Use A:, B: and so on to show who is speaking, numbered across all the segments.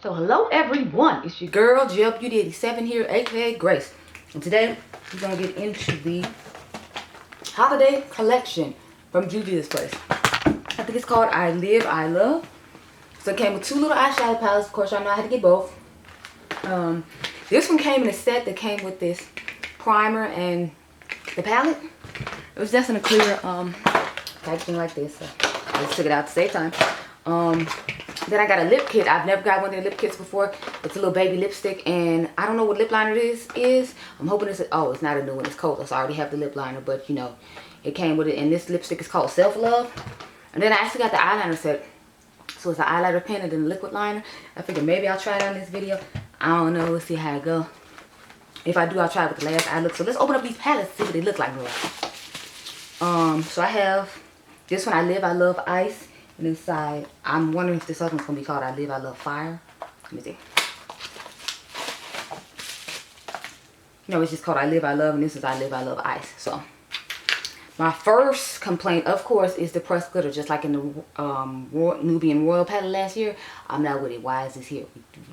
A: So hello everyone, it's your girl Beauty 87 here, aka Grace, and today we're gonna get into the holiday collection from Juvia's place. I think it's called I Live I Love. So it came with two little eyeshadow palettes. Of course, y'all know I had to get both. This one came in a set that came with this primer and the palette. It was just in a clear packaging like this. So I just took it out to save time. Then I got a lip kit. I've never got one of their lip kits before. It's a little baby lipstick, and I don't know what lip liner this is. I'm hoping it's oh, it's not a new one. It's cold, so I already have the lip liner, but you know, it came with it. And this lipstick is called Self Love. And then I actually got the eyeliner set. So it's an eyeliner pen and then a liquid liner. I figured maybe I'll try it on this video. I don't know. Let's see how it go. If I do, I'll try it with the last eye look. So let's open up these palettes, see what they look like. So I have this one, I Live I Love Ice. And inside, I'm wondering if this other one's going to be called I Live I Love Fire. Let me see. No, it's just called I Live I Love, and this is I Live I Love Ice. So my first complaint, of course, is the pressed glitter. Just like in the Nubian Royal palette last year, I'm not with it. Why is this here?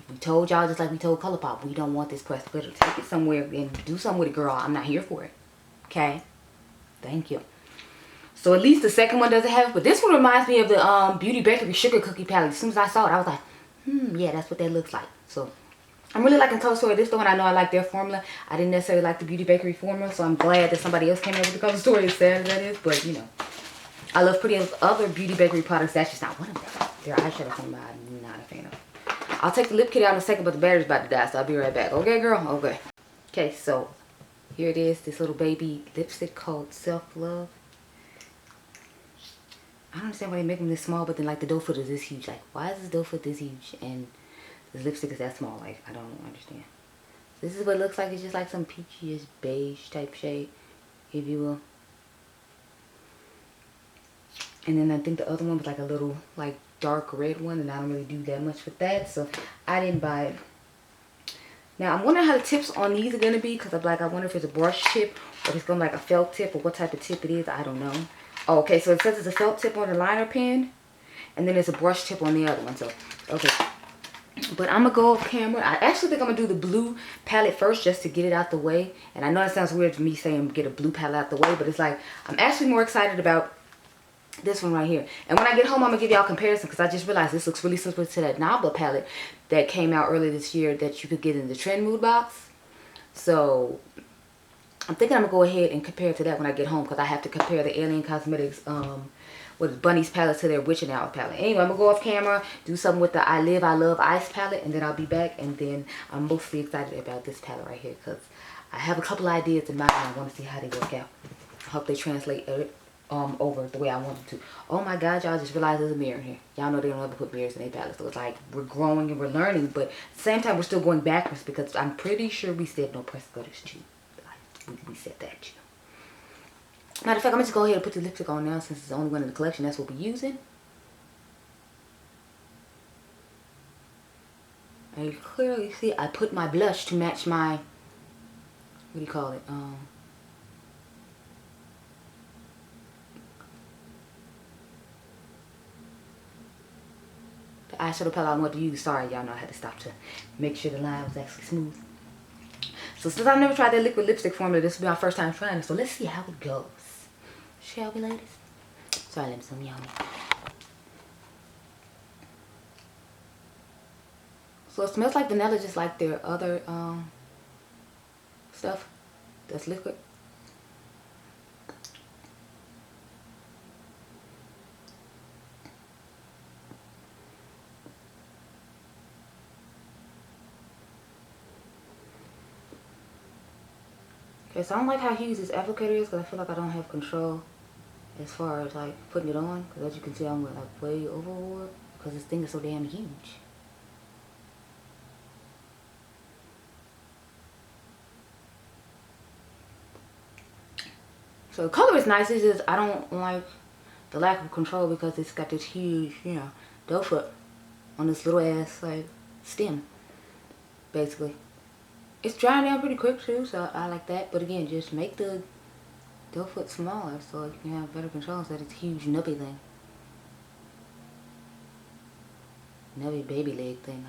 A: We told y'all, just like we told ColourPop, we don't want this pressed glitter. Take it somewhere and do something with it, girl. I'm not here for it. Okay? Thank you. So at least the second one doesn't have it. But this one reminds me of the Beauty Bakerie Sugar Cookie palette. As soon as I saw it, I was like, yeah, that's what that looks like. So I'm really liking Color Story. This is the one I know I like their formula. I didn't necessarily like the Beauty Bakerie formula, so I'm glad that somebody else came up with the Color Story. As sad as that is, but you know, I love pretty other Beauty Bakerie products. That's just not one of them. Their eyeshadow formula, I'm not a fan of. I'll take the lip kit out in a second, but the battery's about to die, so I'll be right back. Okay, girl? Okay. Okay, so here it is. This little baby lipstick called Self Love. I don't understand why they make them this small, but then like the doe foot is this huge. Like, why is this doe foot this huge and this lipstick is that small? Like, I don't understand. This is what it looks like. It's just like some peachy-ish beige type shade, if you will. And then I think the other one was like a little like dark red one, and I don't really do that much with that, so I didn't buy it. Now I'm wondering how the tips on these are gonna be, because I'm like, I wonder if it's a brush tip or if it's gonna be like a felt tip, or what type of tip it is. I don't know. Oh, okay, so it says it's a felt tip on the liner pen, and then there's a brush tip on the other one. So, okay. But I'm going to go off camera. I actually think I'm going to do the blue palette first, just to get it out the way. And I know it sounds weird to me saying get a blue palette out the way, but it's like, I'm actually more excited about this one right here. And when I get home, I'm going to give y'all a comparison, because I just realized this looks really similar to that Nabla palette that came out earlier this year that you could get in the Trend Mood box. So I'm thinking I'm going to go ahead and compare it to that when I get home, because I have to compare the Alien Cosmetics with Bunny's palette to their Witching Hour palette. Anyway, I'm going to go off camera, do something with the I Live I Love Ice palette, and then I'll be back. And then I'm mostly excited about this palette right here, because I have a couple ideas in mind and I want to see how they work out. I hope they translate it over the way I want them to. Oh my God, y'all, just realized there's a mirror here. Y'all know they don't ever put mirrors in their palettes. So it's like we're growing and we're learning, but at the same time we're still going backwards, because I'm pretty sure we said no pressed glitters too. We said that, you know. Matter of fact, I'm going to just go ahead and put the lipstick on now, since it's the only one in the collection. That's what we're using. And you clearly see I put my blush to match my, what do you call it? The eyeshadow palette I want to use. Sorry, y'all know I had to stop to make sure the line was actually smooth. So since I've never tried that liquid lipstick formula, this will be my first time trying it. So let's see how it goes. Shall we, ladies? Sorry, let me some yummy. So it smells like vanilla, just like their other stuff that's liquid. Okay, so I don't like how huge this applicator is, because I feel like I don't have control as far as like putting it on, because as you can see, I'm like way overboard because this thing is so damn huge. So the color is nice. It's just I don't like the lack of control, because it's got this huge, you know, doe foot on this little ass like stem, basically. It's drying down pretty quick too, so I like that. But again, just make the doe foot smaller so you can have better control instead of this huge nubby thing. Nubby baby leg thing.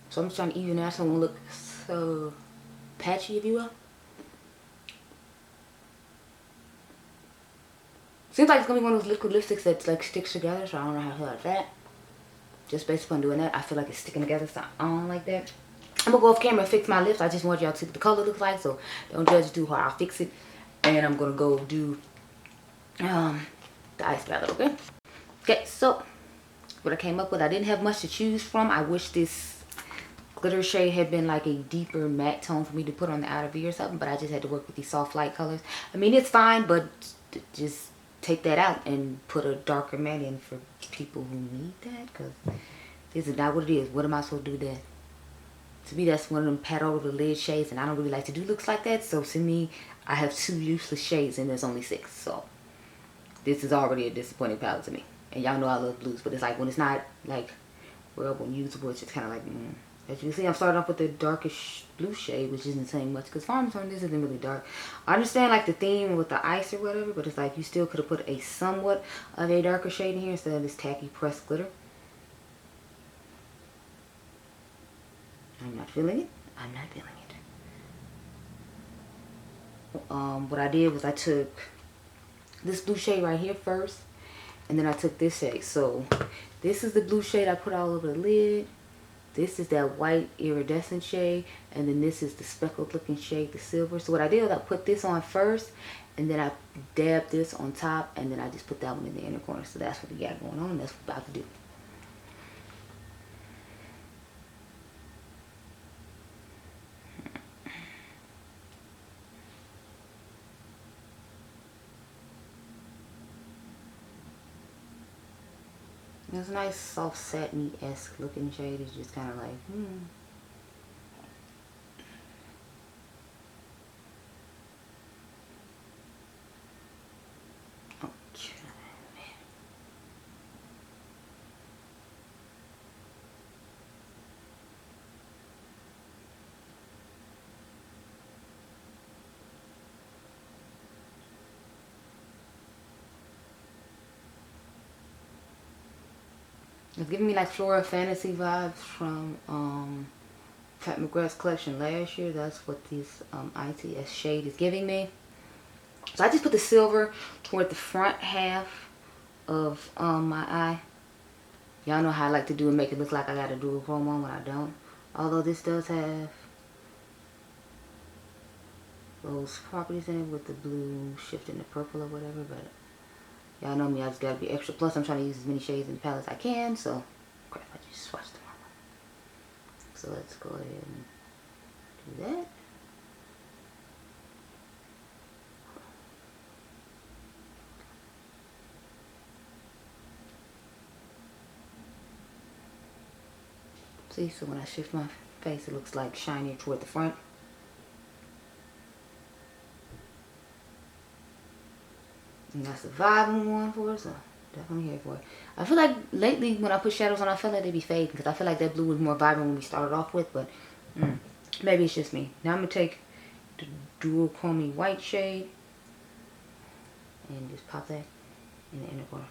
A: So I'm just trying to even out so it won't look so patchy, if you will. Seems like it's gonna be one of those liquid lipsticks that like sticks together, so I don't know how to feel like that. Just based upon doing that, I feel like it's sticking together, so I don't like that. I'm gonna go off camera and fix my lips. I just want y'all to see what the color looks like, so don't judge it too hard. I'll fix it, and I'm gonna go do the ice palette, okay? Okay, so what I came up with, I didn't have much to choose from. I wish this glitter shade had been like a deeper matte tone for me to put on the outer V or something, but I just had to work with these soft light colors. I mean, it's fine, but just take that out and put a darker matte in for people who need that, because this is not what it is. What am I supposed to do with that? To me, that's one of them pat over the lid shades, and I don't really like to do looks like that. So to me, I have 2 useless shades, and there's only 6. So this is already a disappointing palette to me. And y'all know I love blues, but it's like when it's not like wearable and usable, it's just kind of like, As you can see, I'm starting off with the darkish blue shade, which isn't saying much because Farmer's Turn, this isn't really dark. I understand like the theme with the ice or whatever, but it's like you still could have put a somewhat of a darker shade in here instead of this tacky pressed glitter. I'm not feeling it. I'm not feeling it. What I did was I took this blue shade right here first, and then I took this shade. So this is the blue shade I put all over the lid. This is that white iridescent shade, and then this is the speckled looking shade, the silver. So what I did was I put this on first, and then I dabbed this on top, and then I just put that one in the inner corner. So that's what we got going on. That's what we're about to do. It's a nice soft satiny-esque looking shade. It's just kind of like, Okay. It's giving me like Flora Fantasy vibes from McGrath's collection last year. That's what this ITS shade is giving me. So I just put the silver toward the front half of my eye. Y'all know how I like to do it, make it look like I got a dual chrome on when I don't. Although this does have those properties in it with the blue shifting to purple or whatever, but y'all know me, I just gotta be extra. Plus, I'm trying to use as many shades in the palette as I can, so crap, I just swatched them all. So let's go ahead and do that. See, so when I shift my face, it looks like shinier toward the front. And that's the vibe I'm going for, so definitely here for it. I feel like lately when I put shadows on, I feel like they be fading because I feel like that blue was more vibrant when we started off with, but maybe it's just me. Now I'm going to take the dual chromey white shade and just pop that in the inner corner.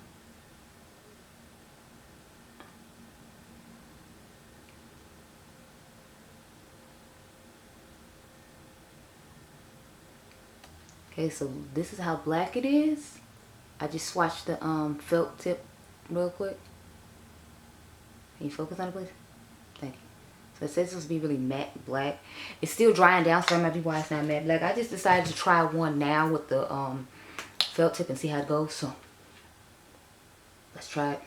A: Okay, so this is how black it is. I just swatched the felt tip real quick. Can you focus on it, please? Thank you. So it says it's supposed to be really matte black. It's still drying down, so that might be why it's not matte black. I just decided to try one now with the felt tip and see how it goes. So let's try it.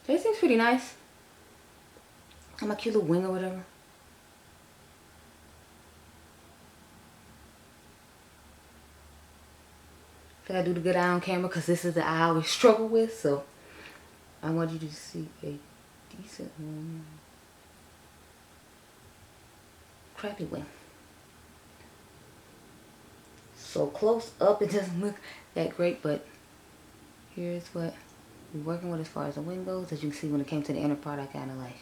A: It seems pretty nice. On my cute little wing or whatever. I think I do the good eye on camera because this is the eye I always struggle with. So I want you to see a decent one. Crappy wing. So close up it doesn't look that great, but here's what we're working with as far as the wing goes. As you can see, when it came to the inner part, I kind of like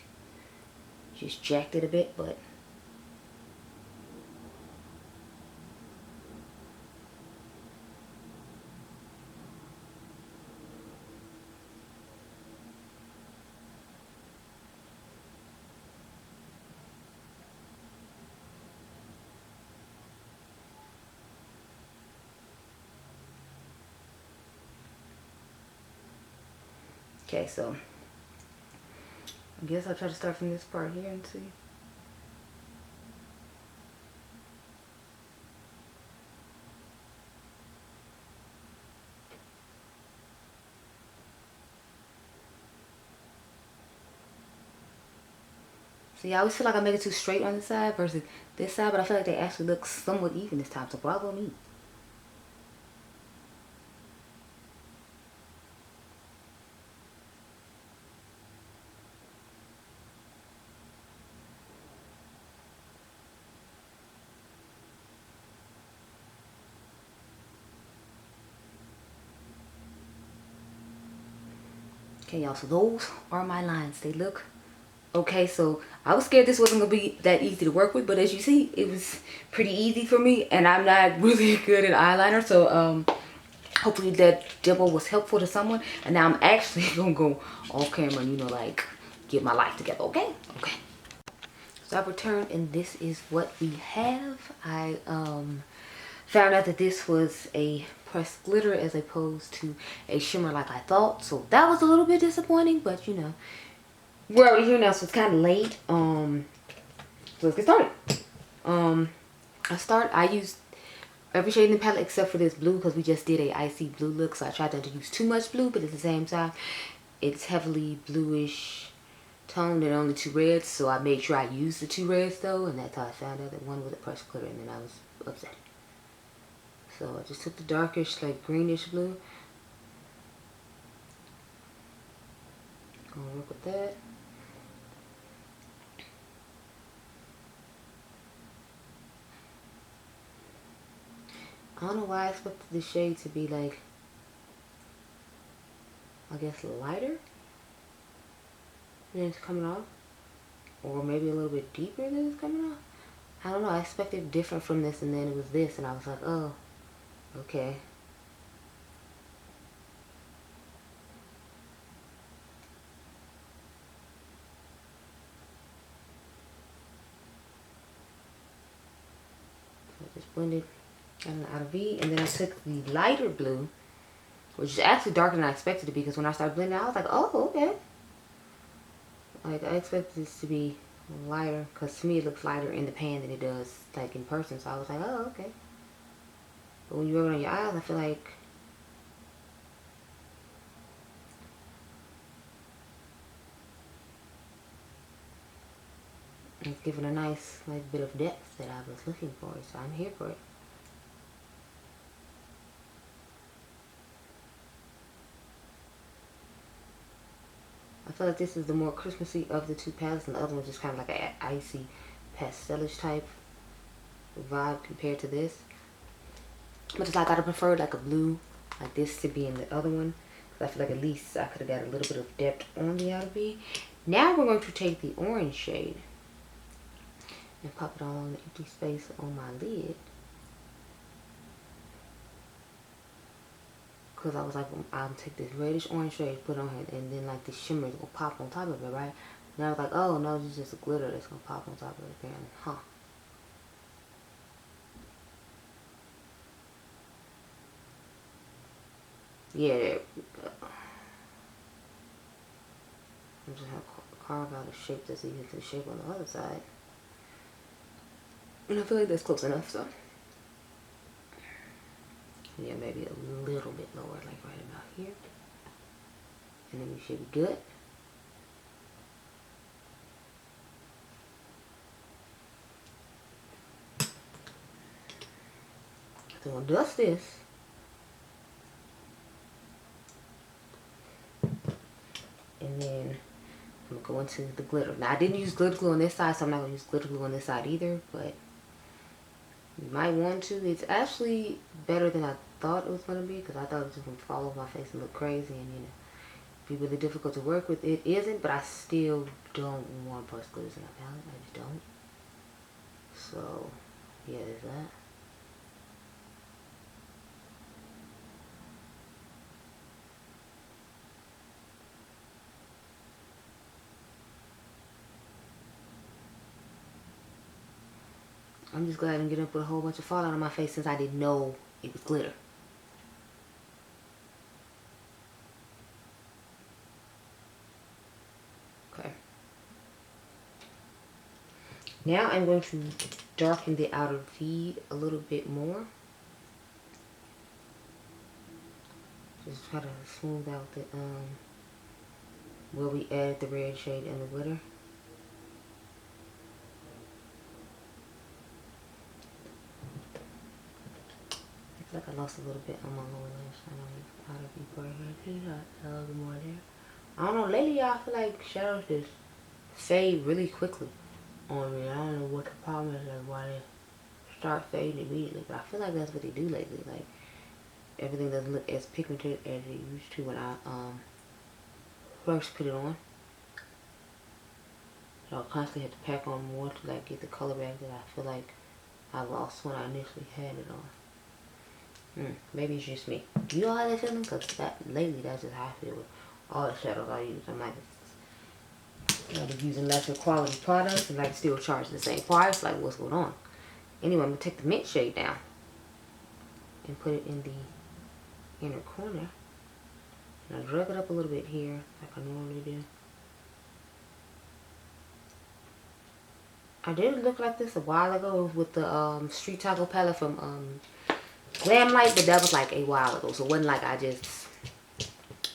A: just jacked it a bit, but okay, so I guess I'll try to start from this part here and see. See, I always feel like I make it too straight on this side versus this side, but I feel like they actually look somewhat even this time, so bravo me. Okay, y'all, so those are my lines. They look okay. So I was scared this wasn't gonna be that easy to work with, but as you see, it was pretty easy for me, and I'm not really good at eyeliner, so hopefully that demo was helpful to someone. And now I'm actually gonna go off camera and, you know, like, get my life together. Okay, so I've returned, and this is what we have. I found out that this was a pressed glitter as opposed to a shimmer like I thought, so that was a little bit disappointing, but you know, we're already here now, so it's kind of late. So let's get started. I used every shade in the palette except for this blue, because we just did a icy blue look, so I tried not to use too much blue, but at the same time it's heavily bluish toned and only 2 reds, so I made sure I used the 2 reds though, and that's how I found out that one was a pressed glitter, and then I was upset. So I just took the darkish, like, greenish blue. Gonna work with that. I don't know why I expected the shade to be, like, I guess lighter than it's coming off. Or maybe a little bit deeper than it's coming off. I don't know, I expected different from this, and then it was this, and I was like, oh, okay. So I just blended an OPV, and then I took the lighter blue, which is actually darker than I expected it to be, because when I started blending, I was like, oh, okay. Like, I expected this to be lighter, because to me it looks lighter in the pan than it does, like, in person, so I was like, oh, okay. But when you rub it on your eyes, I feel like it's giving a nice, like, bit of depth that I was looking for, so I'm here for it. I feel like this is the more Christmassy of the 2 palettes, and the other one's just kind of like an icy pastelish type vibe compared to this. But it's like I'd prefer like a blue like this to be in the other one, because I feel like at least I could have got a little bit of depth on the OPV. Now we're going to take the orange shade and pop it all on the empty space on my lid, because I was like, I'll take this reddish orange shade, put it on here, and then like the shimmer is gonna pop on top of it, right? And I was like, oh no, this is just a glitter that's gonna pop on top of it apparently, huh? Yeah, there we go. I'm just gonna carve out a shape that's equal to the shape on the other side. And I feel like that's close enough, so. Yeah, maybe a little bit lower, like right about here. And then we should be good. So we'll dust this. And then I'm gonna go into the glitter. Now I didn't use glitter glue on this side, so I'm not gonna use glitter glue on this side either, but you might want to. It's actually better than I thought it was gonna be, because I thought it was just gonna fall over my face and look crazy, and you know, be really difficult to work with. It isn't, but I still don't want pressed glitters in my palette. I just don't. So, yeah, there's that. I'm just glad I didn't get up with a whole bunch of fallout on my face since I didn't know it was glitter. Okay. Now I'm going to darken the outer V a little bit more. Just try to smooth out the where we added the red shade and the glitter. Like I lost a little bit on my lower lash. I know you powder before here. A little bit more there. I don't know. Lately, I feel like shadows just fade really quickly on me. I don't know what the problem is. Like why they start fading immediately. But I feel like that's what they do lately. Like everything doesn't look as pigmented as it used to when I first put it on. So I constantly have to pack on more to like get the color back that I feel like I lost when I initially had it on. Maybe it's just me. You all have that feeling? Because lately that's just how I feel with all the shadows I use. I'm like, I'll be using lesser quality products and like still charge the same price. Like, what's going on? Anyway, I'm going to take the mint shade down and put it in the inner corner. And I drug it up a little bit here like I normally do. I did look like this a while ago with the Street Taco palette from Glam Light, but that was like a while ago, so it wasn't like I just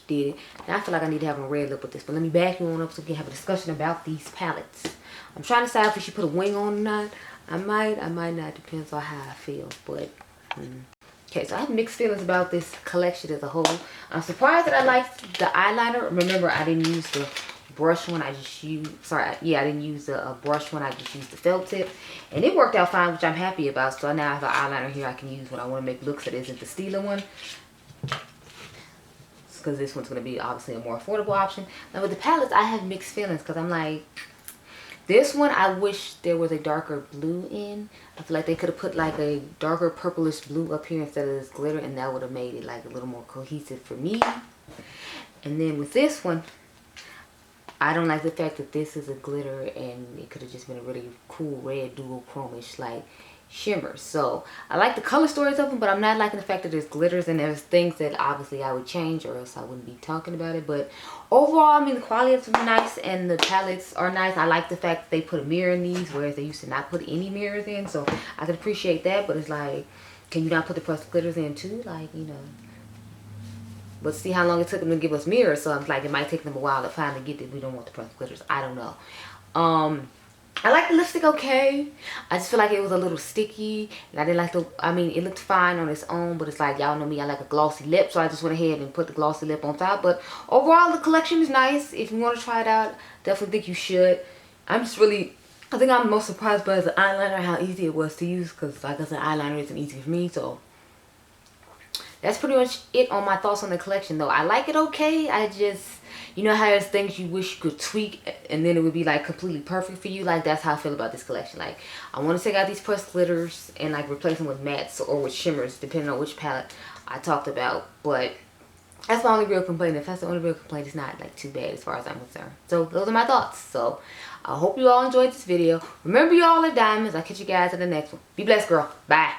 A: did it. And I feel like I need to have a red lip with this, but let me back you on up so we can have a discussion about these palettes. I'm trying to decide if we should put a wing on or not. I might not, depends on how I feel, but okay, so I have mixed feelings about this collection as a whole. I'm surprised that I liked the eyeliner. Remember, I didn't use the brush one, I just used, I didn't use the brush one, I just used the felt tip. And it worked out fine, which I'm happy about. So now I have an eyeliner here I can use when I want to make looks that isn't the Stila one. Because this one's going to be obviously a more affordable option. Now with the palettes, I have mixed feelings because I'm like, this one I wish there was a darker blue in. I feel like they could have put like a darker purplish blue up here instead of this glitter, and that would have made it like a little more cohesive for me. And then with this one, I don't like the fact that this is a glitter and it could have just been a really cool red dual chromish like shimmer. So I like the color stories of them, but I'm not liking the fact that there's glitters and there's things that obviously I would change or else I wouldn't be talking about it. But overall, I mean, the quality of them is nice and the palettes are nice. I like the fact that they put a mirror in these, whereas they used to not put any mirrors in. So I can appreciate that, but it's like, can you not put the pressed glitters in too? Like, you know. But see how long it took them to give us mirrors. So I'm like, it might take them a while to finally get that we don't want the pressed glitters. I don't know. I like the lipstick okay. I just feel like it was a little sticky. And I didn't like the, I mean, it looked fine on its own. But it's like, y'all know me, I like a glossy lip. So I just went ahead and put the glossy lip on top. But overall, the collection is nice. If you want to try it out, definitely think you should. I'm just really, I think I'm most surprised by the eyeliner, how easy it was to use. Because like I said, eyeliner isn't easy for me. So that's pretty much it on my thoughts on the collection, though. I like it okay. I just, you know how there's things you wish you could tweak and then it would be like completely perfect for you? Like, that's how I feel about this collection. Like, I want to take out these pressed glitters and like replace them with mattes or with shimmers, depending on which palette I talked about. But that's my only real complaint. If that's the only real complaint, it's not like too bad as far as I'm concerned. So those are my thoughts. So I hope you all enjoyed this video. Remember, you all are diamonds. I'll catch you guys in the next one. Be blessed, girl. Bye.